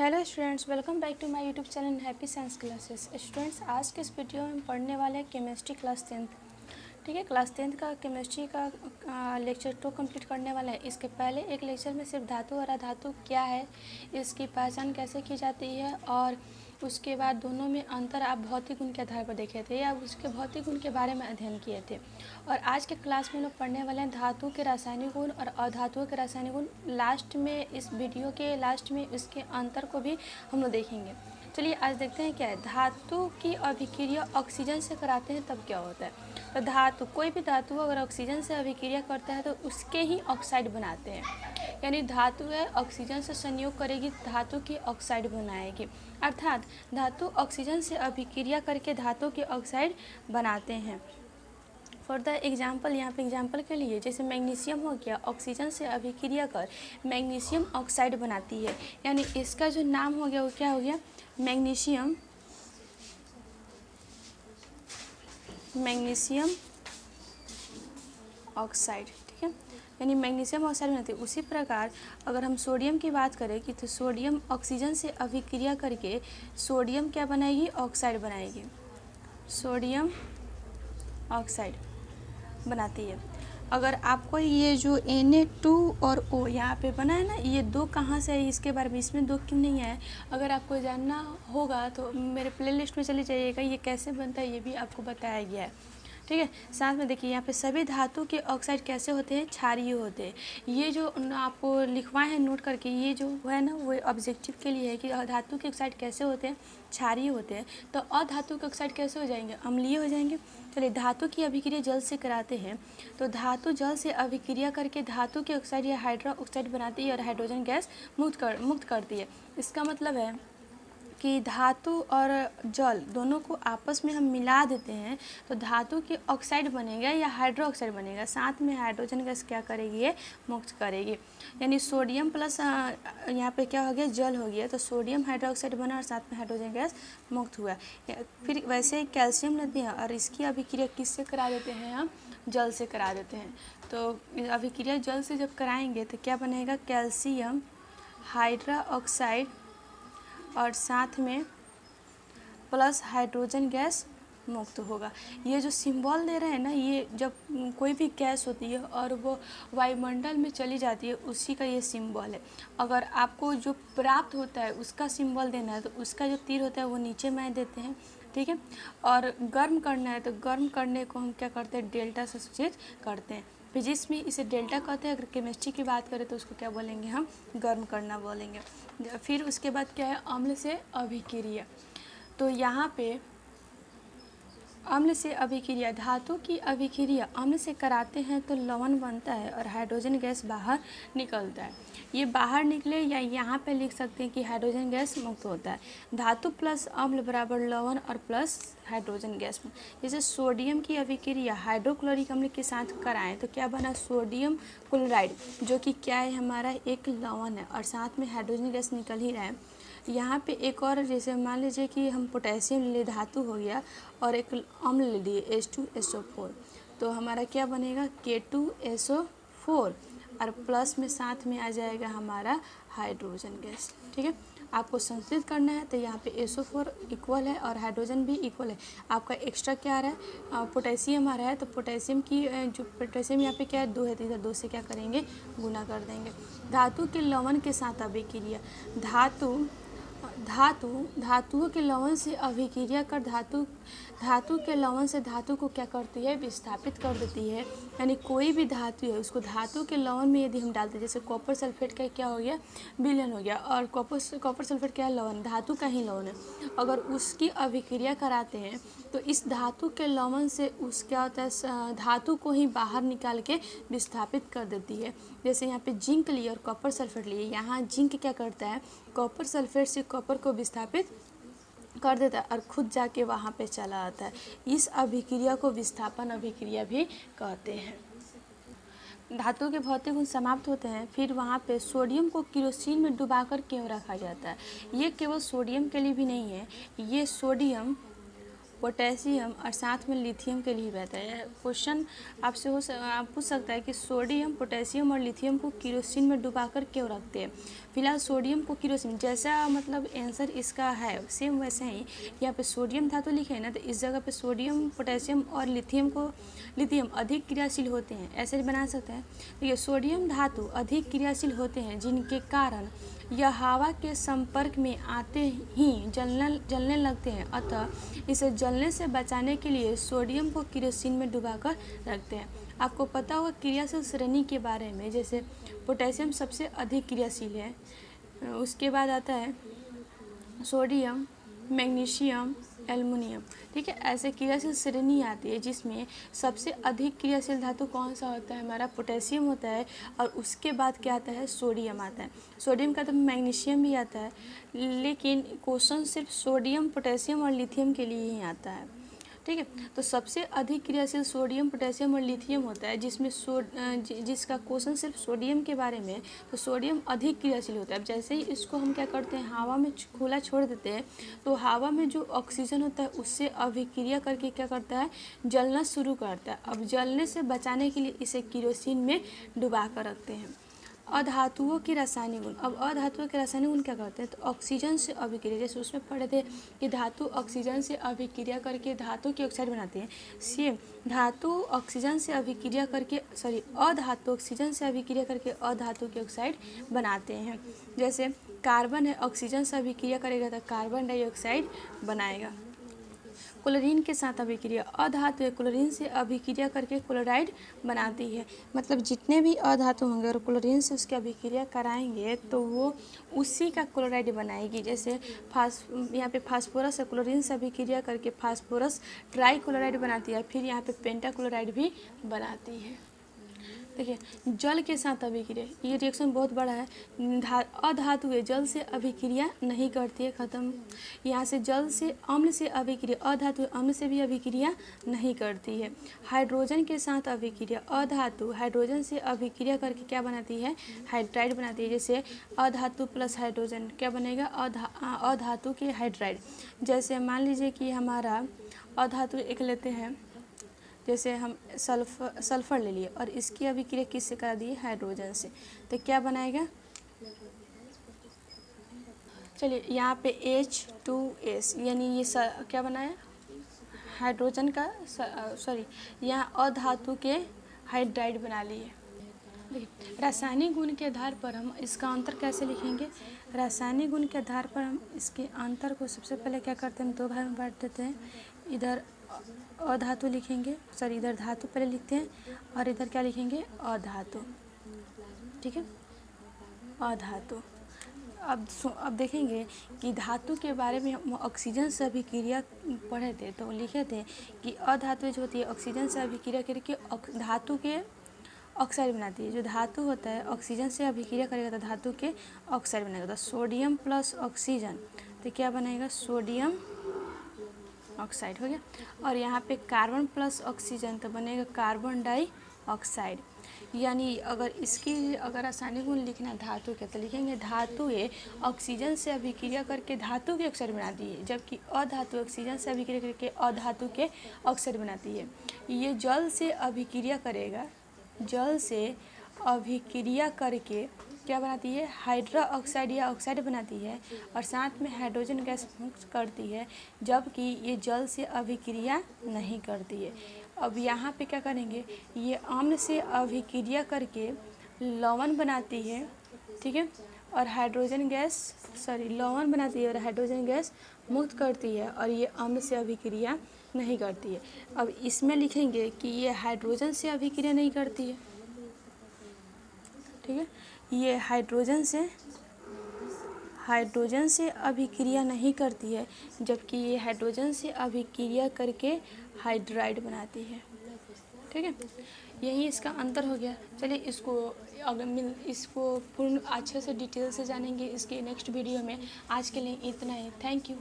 Hello students, welcome back to my YouTube channel happy science classes. Students, आज के इस video में हम पढ़ने वाले हैं केमिस्ट्री क्लास 10। ठीक है, क्लास 10 का केमिस्ट्री का लेक्चर 2 कंप्लीट करने वाला है। इसके पहले एक लेक्चर में सिर्फ धातु और अधातु क्या है, इसकी पहचान कैसे की जाती है, और उसके बाद दोनों में अंतर आप भौतिक गुण के आधार पर देखे थे या उसके भौतिक गुण के बारे में अध्ययन किए थे। और आज के क्लास में लोग पढ़ने वाले हैं धातु के रासायनिक गुण और अधातुओं के रासायनिक गुण। लास्ट में, इस वीडियो के लास्ट में इसके अंतर को भी हम लोग देखेंगे। चलिए आज देखते हैं क्या है। धातु की अभिक्रिया ऑक्सीजन से कराते हैं तब क्या होता है। तो धातु, कोई भी धातु अगर ऑक्सीजन से अभिक्रिया करता है तो उसके ही ऑक्साइड बनाते हैं। यानी धातु है, ऑक्सीजन से संयोग करेगी, धातु की ऑक्साइड बनाएगी। अर्थात धातु ऑक्सीजन से अभिक्रिया करके धातु की ऑक्साइड बनाते हैं। फॉर द एग्जाम्पल, यहाँ पे एग्जाम्पल के लिए जैसे मैग्नीशियम हो गया, ऑक्सीजन से अभिक्रिया कर मैग्नीशियम ऑक्साइड बनाती है। यानी इसका जो नाम हो गया वो क्या हो गया, मैग्नीशियम ऑक्साइड। ठीक है, यानी मैग्नीशियम ऑक्साइड बनाती है। उसी प्रकार अगर हम सोडियम की बात करें कि तो सोडियम ऑक्सीजन से अभिक्रिया करके सोडियम क्या बनाएगी, ऑक्साइड बनाएगी, सोडियम ऑक्साइड बनाती है। अगर आपको ये जो Na2 और O यहाँ पे बना है ना, ये दो कहाँ से है, इसके बारे में, इसमें दो क्यों नहीं है, अगर आपको जानना होगा तो मेरे प्लेलिस्ट में चले जाइएगा। ये कैसे बनता है ये भी आपको बताया गया है। ठीक है, साथ में देखिए यहाँ पे सभी धातु के ऑक्साइड कैसे होते हैं, क्षारीय होते हैं। ये जो आपको लिखवाए हैं नोट करके, ये जो है ना वो ऑब्जेक्टिव के लिए है कि धातु के ऑक्साइड कैसे होते हैं, क्षारीय होते हैं। तो अधातु के ऑक्साइड कैसे हो जाएंगे, अम्लीय हो जाएंगे। चलिए, धातु की अभिक्रिया जल से कराते हैं तो धातु जल से अभिक्रिया करके धातु के ऑक्साइड या हाइड्रो ऑक्साइड बनाती है और हाइड्रोजन गैस मुक्त करती है। इसका मतलब है कि धातु और जल दोनों को आपस में हम मिला देते हैं तो धातु की ऑक्साइड बनेगा या हाइड्रो ऑक्साइड बनेगा, साथ में हाइड्रोजन गैस क्या करेगी, ये मुक्त करेगी। यानी सोडियम प्लस यहाँ पे क्या हो गया, जल हो गया, तो सोडियम हाइड्रोक्साइड बना और साथ में हाइड्रोजन गैस मुक्त हुआ। फिर वैसे कैल्शियम लेते हैं और इसकी अभिक्रिया किससे करा देते हैं, हम जल से करा देते हैं। तो अभिक्रिया जल से जब कराएंगे तो क्या बनेगा, कैल्शियम हाइड्रोक्साइड और साथ में प्लस हाइड्रोजन गैस मुक्त होगा। ये जो सिंबल दे रहे हैं ना, ये जब कोई भी गैस होती है और वो वायुमंडल में चली जाती है, उसी का ये सिंबल है। अगर आपको जो प्राप्त होता है उसका सिंबल देना है तो उसका जो तीर होता है वो नीचे में देते हैं। ठीक है, और गर्म करना है तो गर्म करने को हम क्या करते हैं, डेल्टा से सूचित करते हैं। फिजिक्स में इसे डेल्टा कहते हैं। अगर केमिस्ट्री की बात करें तो उसको क्या बोलेंगे, हम गर्म करना बोलेंगे। फिर उसके बाद क्या है, अम्ल से अभिक्रिया। तो यहाँ पे अम्ल से अभिक्रिया, धातु की अभिक्रिया अम्ल से कराते हैं तो लवण बनता है और हाइड्रोजन गैस बाहर निकलता है। ये बाहर निकले या यहाँ पे लिख सकते हैं कि हाइड्रोजन गैस मुक्त होता है। धातु प्लस अम्ल बराबर लवण और प्लस हाइड्रोजन गैस। जैसे सोडियम की अभिक्रिया हाइड्रोक्लोरिक अम्ल के साथ कराएं तो क्या बना, सोडियम क्लोराइड, जो कि क्या है, हमारा एक लवण है और साथ में हाइड्रोजन गैस निकल ही रहा है। यहाँ पे एक और, जैसे मान लीजिए कि हम पोटेशियम ले लिए, धातु हो गया, और एक अम्ल ले लिए H2SO4, तो हमारा क्या बनेगा, K2SO4 और प्लस में साथ में आ जाएगा हमारा हाइड्रोजन गैस। ठीक है, आपको संस्कृत करना है तो यहाँ पे SO4 इक्वल है और हाइड्रोजन भी इक्वल है। आपका एक्स्ट्रा क्या आ रहा है, पोटेशियम आ रहा है, तो पोटेशियम की जो पोटेशियम यहाँ पे क्या है, 2 है, तो इधर 2 से क्या करेंगे, गुना कर देंगे। धातु के लवण के साथ अभिक्रिया, धातुओं के लवण से अभिक्रिया कर धातु के लवण से धातु को क्या करती है, विस्थापित कर देती है। यानी कोई भी धातु है उसको धातु के लवण में यदि हम डालते हैं, जैसे कॉपर सल्फेट का क्या हो गया, विलयन हो गया, और कॉपर सल्फेट क्या है, लवण, धातु का ही लवण है। अगर उसकी अभिक्रिया कराते हैं तो इस धातु के लवण से उस क्या होता है, धातु को ही बाहर निकाल के विस्थापित कर देती है। जैसे यहाँ पे जिंक लिए और कॉपर सल्फेट लिए, यहाँ जिंक क्या करता है, कॉपर सल्फेट से कॉपर को विस्थापित कर देता है और खुद जाके वहाँ पे चला आता है। इस अभिक्रिया को विस्थापन अभिक्रिया भी कहते हैं। धातु के भौतिक गुण समाप्त होते हैं, फिर वहाँ पे सोडियम को केरोसिन में डुबाकर क्यों रखा जाता है। ये केवल सोडियम के लिए भी नहीं है, ये सोडियम, पोटेशियम और साथ में लिथियम के लिए रहता है। क्वेश्चन आपसे आप पूछ सकता है कि सोडियम, पोटेशियम और लिथियम को केरोसिन में डुबाकर क्यों रखते हैं। फिलहाल सोडियम को केरोसिन, जैसा मतलब आंसर इसका है सेम वैसे ही यहाँ पे सोडियम धातु लिखे हैं ना, तो इस जगह पे सोडियम, पोटेशियम और लिथियम अधिक क्रियाशील होते हैं, ऐसे बना सकते हैं। देखिए सोडियम धातु अधिक क्रियाशील होते हैं जिनके कारण यह हवा के संपर्क में आते ही जलने लगते हैं, अतः इसे जलने से बचाने के लिए सोडियम को केरोसिन में डुबाकर रखते हैं। आपको पता होगा क्रियाशील श्रेणी के बारे में, जैसे पोटेशियम सबसे अधिक क्रियाशील है, उसके बाद आता है सोडियम, मैग्नीशियम, एल्युमिनियम। ठीक है, ऐसे क्रियाशील श्रेणी आती है जिसमें सबसे अधिक क्रियाशील धातु कौन सा होता है, हमारा पोटेशियम होता है, और उसके बाद क्या आता है, सोडियम आता है। सोडियम का तो मैग्नीशियम भी आता है, लेकिन क्वेश्चन सिर्फ सोडियम, पोटेशियम और लिथियम के लिए ही आता है। ठीक है, तो सबसे अधिक क्रियाशील सोडियम, पोटेशियम और लिथियम होता है, जिसमें जिसका क्वेश्चन सिर्फ सोडियम के बारे में, तो सोडियम अधिक क्रियाशील होता है। अब जैसे ही इसको हम क्या करते हैं, हवा में खुला छोड़ देते हैं, तो हवा में जो ऑक्सीजन होता है उससे अभिक्रिया करके क्या करता है, जलना शुरू करता है। अब जलने से बचाने के लिए इसे केरोसिन में डुबा कर रखते हैं। अधातुओं के रासायनिक गुण, अब अधातुओं के रासायनिक गुण क्या करते हैं, तो ऑक्सीजन से अभिक्रिया, जैसे उसमें पढ़े थे कि धातु ऑक्सीजन से अभिक्रिया करके धातु की ऑक्साइड बनाते हैं, सेम धातु ऑक्सीजन से अभिक्रिया करके अधातु ऑक्सीजन से अभिक्रिया करके अधातु की ऑक्साइड बनाते हैं। जैसे कार्बन है, ऑक्सीजन से अभिक्रिया करेगा तो कार्बन डाइऑक्साइड बनाएगा। क्लोरीन के साथ अभिक्रिया, अधातु क्लोरीन से अभिक्रिया करके क्लोराइड बनाती है। मतलब जितने भी अधातु होंगे और क्लोरीन से उसकी अभिक्रिया कराएंगे तो वो उसी का क्लोराइड बनाएगी। जैसे यहाँ पे फास्फोरस है, क्लोरीन से अभिक्रिया करके फास्फोरस ट्राई क्लोराइड बनाती है, फिर यहाँ पे पेंटा क्लोराइड भी बनाती है। देखिए जल के साथ अभिक्रिया, ये रिएक्शन बहुत बड़ा है। अधातुएं जल से अभिक्रिया नहीं करती है, ख़त्म। यहाँ से जल से अम्ल से अभिक्रिया, अधातु अम्ल से भी अभिक्रिया नहीं करती है। हाइड्रोजन के साथ अभिक्रिया, अधातु हाइड्रोजन से अभिक्रिया करके क्या बनाती है, हाइड्राइड बनाती है। जैसे अधातु प्लस हाइड्रोजन क्या बनेगा, अधातु के हाइड्राइड। जैसे मान लीजिए कि हमारा अधातु एक लेते हैं, जैसे हम सल्फ़र ले लिए और इसकी अभिक्रिया किससे करा दी, हाइड्रोजन से, तो क्या बनाएगा, चलिए यहाँ पे H2S, यानी ये क्या बनाया, हाइड्रोजन का यहाँ अधातु के हाइड्राइड बना लिए। देखिए रासायनिक गुण के आधार पर हम इसका अंतर कैसे लिखेंगे, रासायनिक गुण के आधार पर हम इसके अंतर को सबसे पहले क्या करते हैं, हम दो भाग में बांट देते हैं। इधर अधातु लिखेंगे, इधर धातु पहले लिखते हैं और इधर क्या लिखेंगे, अधातु। ठीक है, अधातु। अब देखेंगे कि धातु के बारे में हम ऑक्सीजन से अभिक्रिया पढ़े थे, तो लिखे थे कि अधातु जो होती है ऑक्सीजन से अभिक्रिया करके धातु के ऑक्साइड बनाती है। जो धातु होता है ऑक्सीजन से अभिक्रिया करेगा तो धातु के ऑक्साइड बनेगा। तो सोडियम प्लस ऑक्सीजन तो क्या बनेगा, सोडियम ऑक्साइड हो गया। और यहाँ पे कार्बन प्लस ऑक्सीजन तो बनेगा कार्बन डाइऑक्साइड। यानी अगर रासायनिक गुण लिखना है धातु के, तो लिखेंगे धातुएं ऑक्सीजन से अभिक्रिया करके धातु की ऑक्साइड बनाती है, जबकि अधातु ऑक्सीजन से अभिक्रिया करके अधातु के ऑक्साइड बनाती है। ये जल से अभिक्रिया करेगा, जल से अभिक्रिया करके क्या बनाती है, हाइड्रो ऑक्साइड या ऑक्साइड बनाती है और साथ में हाइड्रोजन गैस मुक्त करती है, जबकि ये जल से अभिक्रिया नहीं करती है। अब यहाँ पे क्या करेंगे, ये अम्ल से अभिक्रिया करके लवण बनाती है, ठीक है, और हाइड्रोजन गैस लवण बनाती है और हाइड्रोजन गैस मुक्त करती है, और ये अम्ल से अभिक्रिया नहीं करती है। अब इसमें लिखेंगे कि ये हाइड्रोजन से अभिक्रिया नहीं करती है, ठीक है, ये हाइड्रोजन से अभिक्रिया नहीं करती है, जबकि ये हाइड्रोजन से अभिक्रिया करके हाइड्राइड बनाती है। ठीक है, यही इसका अंतर हो गया। चलिए इसको पूर्ण अच्छे से डिटेल से जानेंगे इसके नेक्स्ट वीडियो में। आज के लिए इतना ही, थैंक यू।